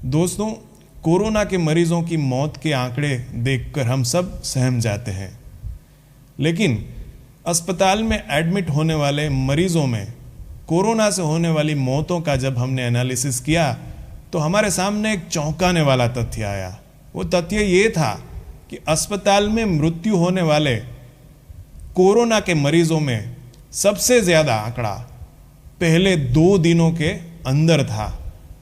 दोस्तों, कोरोना के मरीजों की मौत के आंकड़े देखकर हम सब सहम जाते हैं, लेकिन अस्पताल में एडमिट होने वाले मरीजों में कोरोना से होने वाली मौतों का जब हमने एनालिसिस किया तो हमारे सामने एक चौंकाने वाला तथ्य आया। वो तथ्य ये था कि अस्पताल में मृत्यु होने वाले कोरोना के मरीजों में सबसे ज्यादा आंकड़ा पहले 2 दिनों के अंदर था,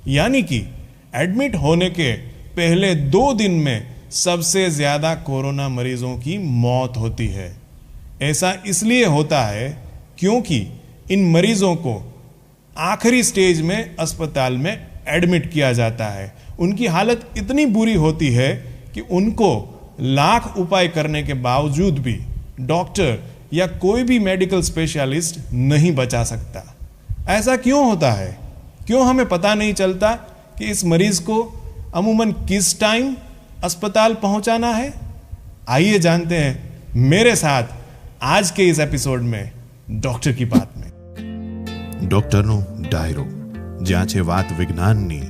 यानी कि एडमिट होने के पहले 2 दिन में सबसे ज्यादा कोरोना मरीजों की मौत होती है। ऐसा इसलिए होता है क्योंकि इन मरीजों को आखिरी स्टेज में अस्पताल में एडमिट किया जाता है। उनकी हालत इतनी बुरी होती है कि उनको लाख उपाय करने के बावजूद भी डॉक्टर या कोई भी मेडिकल स्पेशलिस्ट नहीं बचा सकता। ऐसा क्यों होता है? क्यों हमें पता नहीं चलता कि इस मरीज को अमूमन किस टाइम अस्पताल पहुंचाना है? आइए जानते हैं मेरे साथ आज के इस एपिसोड में डॉक्टर की बात में। ડોક્ટરનો ડાયરો, જ્યાં છે વાત વિજ્ઞાનની,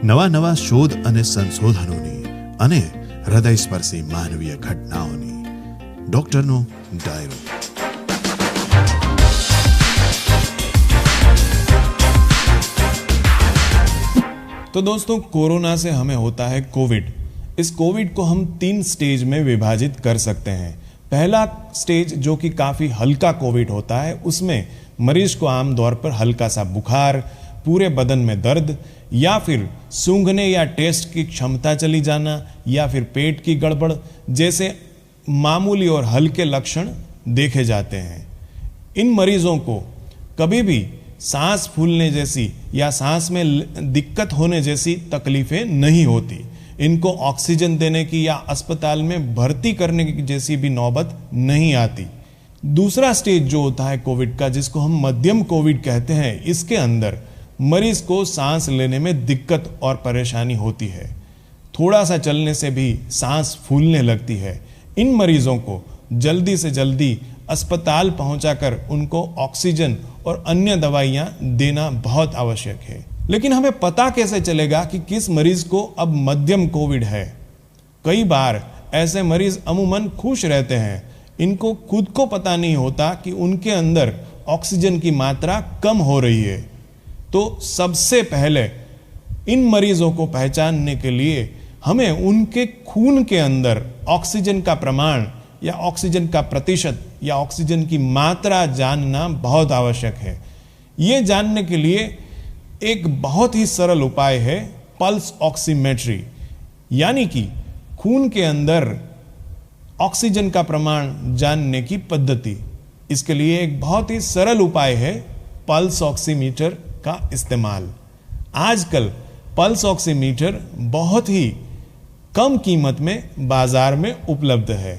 નવા શોધ અને સંશોધનોની અને હૃદયસ્પર્શી માનવીય ઘટનાઓની। ડોક્ટરનો ડાયરો। तो दोस्तों, कोरोना से हमें होता है कोविड। इस कोविड को हम 3 स्टेज में विभाजित कर सकते हैं। पहला स्टेज जो कि काफ़ी हल्का कोविड होता है, उसमें मरीज को आमतौर पर हल्का सा बुखार, पूरे बदन में दर्द या फिर सूंघने या टेस्ट की क्षमता चली जाना या फिर पेट की गड़बड़ जैसे मामूली और हल्के लक्षण देखे जाते हैं। इन मरीजों को कभी भी सांस फूलने जैसी या सांस में दिक्कत होने जैसी तकलीफें नहीं होती। इनको ऑक्सीजन देने की या अस्पताल में भर्ती करने की जैसी भी नौबत नहीं आती। दूसरा स्टेज जो होता है कोविड का, जिसको हम मध्यम कोविड कहते हैं, इसके अंदर मरीज को सांस लेने में दिक्कत और परेशानी होती है। थोड़ा सा चलने से भी सांस फूलने लगती है। इन मरीजों को जल्दी से जल्दी अस्पताल पहुंचाकर उनको ऑक्सीजन और अन्य दवाइयां देना बहुत आवश्यक है। लेकिन हमें पता कैसे चलेगा कि किस मरीज को अब मध्यम कोविड है? कई बार ऐसे मरीज अमूमन खुश रहते हैं। इनको खुद को पता नहीं होता कि उनके अंदर ऑक्सीजन की मात्रा कम हो रही है। तो सबसे पहले इन मरीजों को पहचानने के लिए हमें उनके खून के अंदर ऑक्सीजन का प्रमाण या ऑक्सीजन का प्रतिशत या ऑक्सीजन की मात्रा जानना बहुत आवश्यक है। ये जानने के लिए एक बहुत ही सरल उपाय है पल्स ऑक्सीमेट्री, यानी कि खून के अंदर ऑक्सीजन का प्रमाण जानने की पद्धति। इसके लिए एक बहुत ही सरल उपाय है पल्स ऑक्सीमीटर का इस्तेमाल। आजकल पल्स ऑक्सीमीटर बहुत ही कम कीमत में बाजार में उपलब्ध है।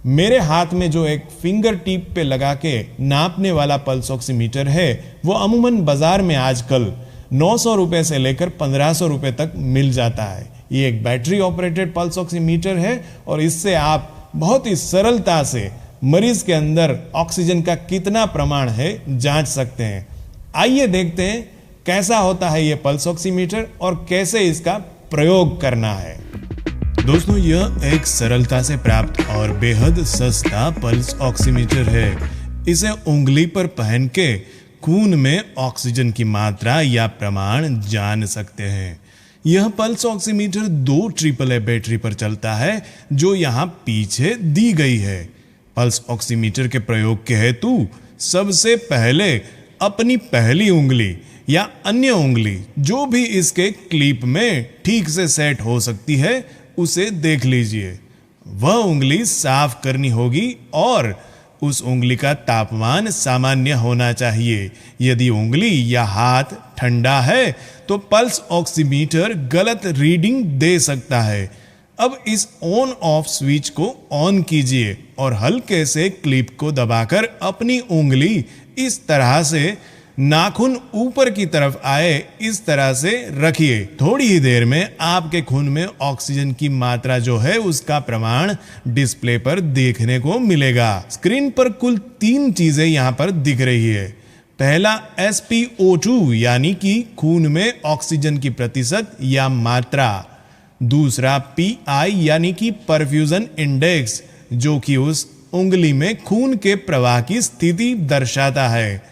मेरे हाथ में जो एक फिंगर टिप पे लगा के नापने वाला पल्स ऑक्सीमीटर है, वो अमूमन बाजार में आजकल 900 रुपए से लेकर 1500 रुपए तक मिल जाता है। ये एक बैटरी ऑपरेटेड पल्स ऑक्सीमीटर है और इससे आप बहुत ही सरलता से मरीज के अंदर ऑक्सीजन का कितना प्रमाण है जांच सकते हैं। आइए देखते हैं कैसा होता है ये पल्स ऑक्सीमीटर और कैसे इसका प्रयोग करना है। दोस्तों, यह एक सरलता से प्राप्त और बेहद सस्ता पल्स ऑक्सीमीटर है। इसे उंगली पर पहन के खून में ऑक्सीजन की मात्रा या प्रमाण जान सकते हैं। यह पल्स ऑक्सीमीटर 2 AAA बैटरी पर चलता है जो यहाँ पीछे दी गई है। पल्स ऑक्सीमीटर के प्रयोग के हेतु सबसे पहले अपनी पहली उंगली या अन्य उंगली जो भी इसके क्लिप में ठीक से सेट हो सकती है उसे देख लीजिए। वह उंगली साफ करनी होगी और उस उंगली का तापमान सामान्य होना चाहिए। यदि उंगली या हाथ ठंडा है तो पल्स ऑक्सीमीटर गलत रीडिंग दे सकता है। अब इस ऑन ऑफ स्विच को ऑन कीजिए और हल्के से क्लिप को दबाकर अपनी उंगली इस तरह से नाखून ऊपर की तरफ आए इस तरह से रखिए। थोड़ी ही देर में आपके खून में ऑक्सीजन की मात्रा जो है उसका प्रमाण डिस्प्ले पर देखने को मिलेगा। स्क्रीन पर कुल 3 चीजें यहां पर दिख रही है। पहला SpO2 यानी कि खून में ऑक्सीजन की प्रतिशत या मात्रा, दूसरा PI यानी कि परफ्यूजन इंडेक्स जो कि उस उंगली में खून के प्रवाह की स्थिति दर्शाता है,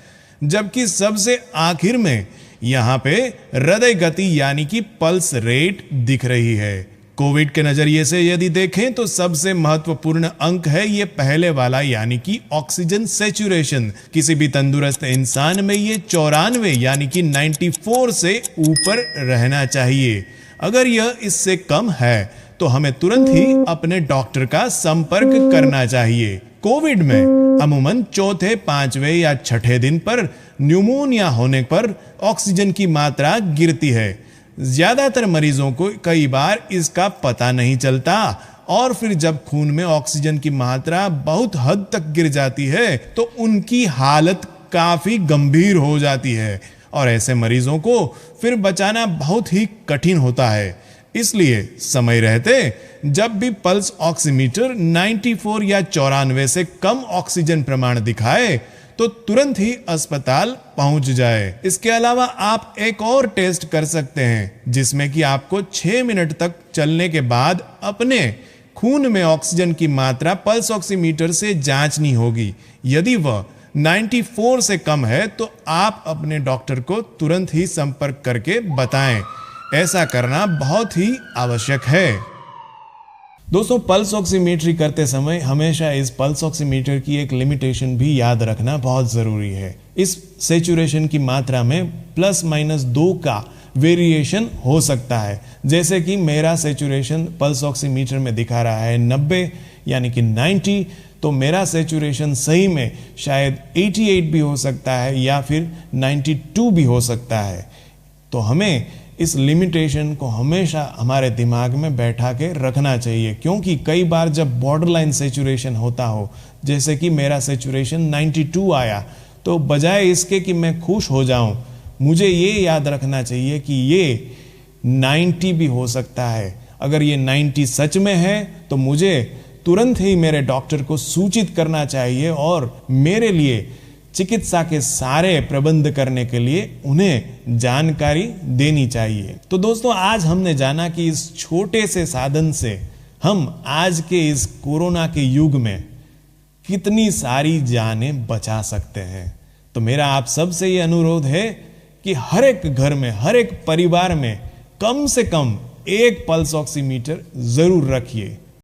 जबकि सबसे आखिर में यहां पे हृदय गति यानी कि पल्स रेट दिख रही है। कोविड के नजरिए से यदि देखें तो सबसे महत्वपूर्ण अंक है ये पहले वाला यानी कि ऑक्सीजन सैचुरेशन। किसी भी तंदुरुस्त इंसान में ये 94 यानी कि 94 से ऊपर रहना चाहिए। अगर यह इससे कम है तो हमें तुरंत ही अपने डॉक्टर का संपर्क करना चाहिए। कोविड में अमूमन चौथे, पांचवें या छठे दिन पर न्यूमोनिया होने पर ऑक्सीजन की मात्रा गिरती है। ज्यादातर मरीजों को कई बार इसका पता नहीं चलता और फिर जब खून में ऑक्सीजन की मात्रा बहुत हद तक गिर जाती है तो उनकी हालत काफी गंभीर हो जाती है और ऐसे मरीजों को फिर बचाना बहुत ही कठिन होता है। इसलिए समय रहते जब भी पल्स ऑक्सीमीटर 94 या 94 से कम ऑक्सीजन प्रमाण दिखाए तो तुरंत ही अस्पताल पहुंच जाए। इसके अलावा आप एक और टेस्ट कर सकते हैं जिसमें कि आपको 6 मिनट तक चलने के बाद अपने खून में ऑक्सीजन की मात्रा पल्स ऑक्सीमीटर से जांचनी होगी। यदि वह 94 से कम है तो आप अपने डॉक्टर को तुरंत ही संपर्क करके बताएं। ऐसा करना बहुत ही आवश्यक है। दोस्तों, पल्स ऑक्सीमेट्री करते समय हमेशा इस पल्स ऑक्सीमीटर की एक लिमिटेशन भी याद रखना बहुत जरूरी है। इस सैचुरेशन की मात्रा में +-2 का वेरिएशन हो सकता है। जैसे कि मेरा सैचुरेशन पल्स ऑक्सीमीटर में दिखा रहा है 90 यानी कि 90, तो मेरा सैचुरेशन सही में शायद 88 भी हो सकता है या फिर 92 भी हो सकता है। तो हमें इस लिमिटेशन को हमेशा हमारे दिमाग में बैठा के रखना चाहिए, क्योंकि कई बार जब बॉर्डरलाइन सैचुरेशन होता हो, जैसे कि मेरा सैचुरेशन 92 आया, तो बजाय इसके कि मैं खुश हो जाऊं, मुझे ये याद रखना चाहिए कि ये 90 भी हो सकता है। अगर ये 90 सच में है तो मुझे तुरंत ही मेरे डॉक्टर को सूचित करना चाहिए और मेरे लिए चिकित्सा के सारे प्रबंध करने के लिए उन्हें जानकारी देनी चाहिए। तो दोस्तों, आज हमने जाना कि इस छोटे से साधन से हम आज के इस कोरोना के युग में कितनी सारी जानें बचा सकते हैं। तो मेरा आप सबसे ये अनुरोध है कि हर एक घर में, हर एक परिवार में कम से कम एक पल्स ऑक्सीमीटर जरूर रखिए।